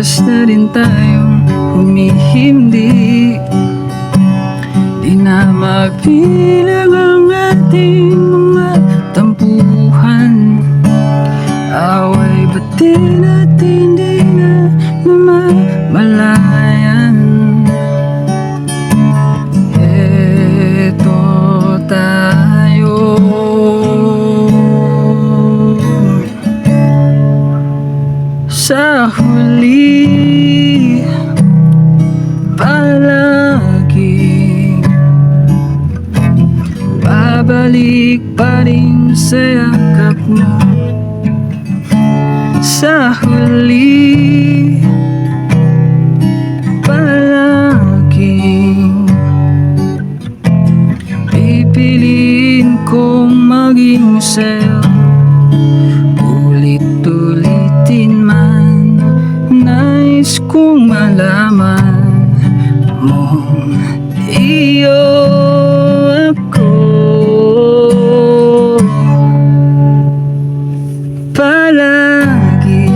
oras na rin tayong humihimdi. Di na magbilang ang ating mga tampuhan. Away ba't di natin di na namamalayan? Eto tayo, sa huli palagi babalik pa rin sa yakap mo. Sa huli palaging pipiliin kong maging sa'yo. Ulit-ulitin man, nais kong malaman mong iyo ako. Palagi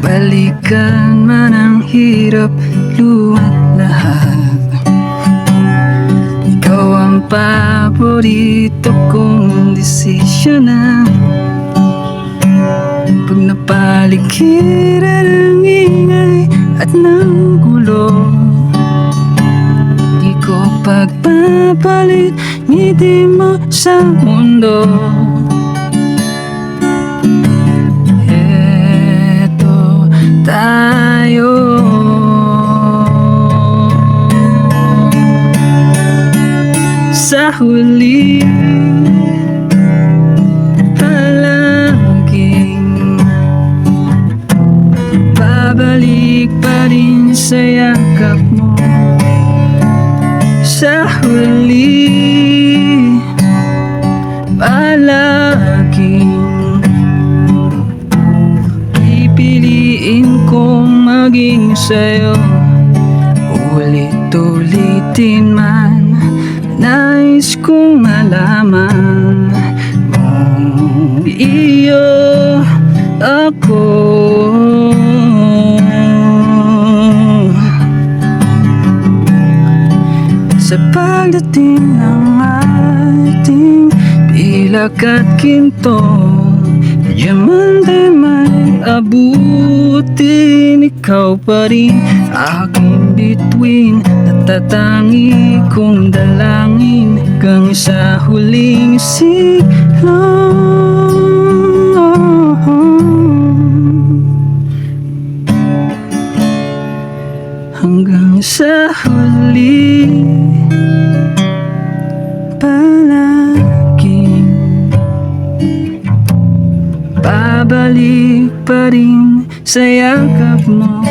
balikan man ang hirap, luwat lahat. Ikaw ang paborito kong desisyonan. Pag napaligiran ang ingay at ng gulo, di ko pagpapalit ngiti mo sa mundo. Eto tayo, sa huli palaging babalik pa rin sa yakap mo. Sa huli palaging pipiliin kong maging sa'yo. Ulit-ulitin man, nais kong malaman mong iyo ako. Sa pagdating ng ating pilak at ginto, diamante may abutin, ikaw pa rin aking bituin. Natatangi kong dalangin hanggang sa huling siglo. Hanggang sa huli palaging babalik pa rin sa yakap mo.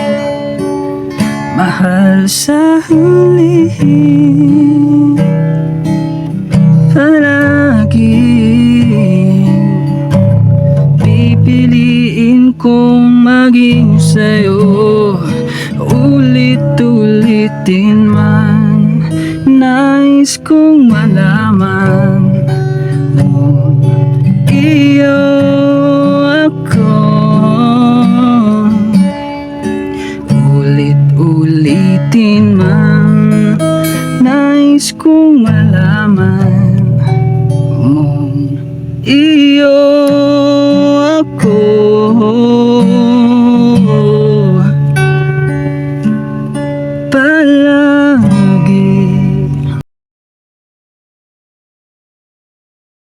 Mahal, sa huli palaging pipiliin kong maging sa'yo. Ulit-ulitin man, nais kong malaman mong iyo ako. Ulit-ulitin man, nais kong malaman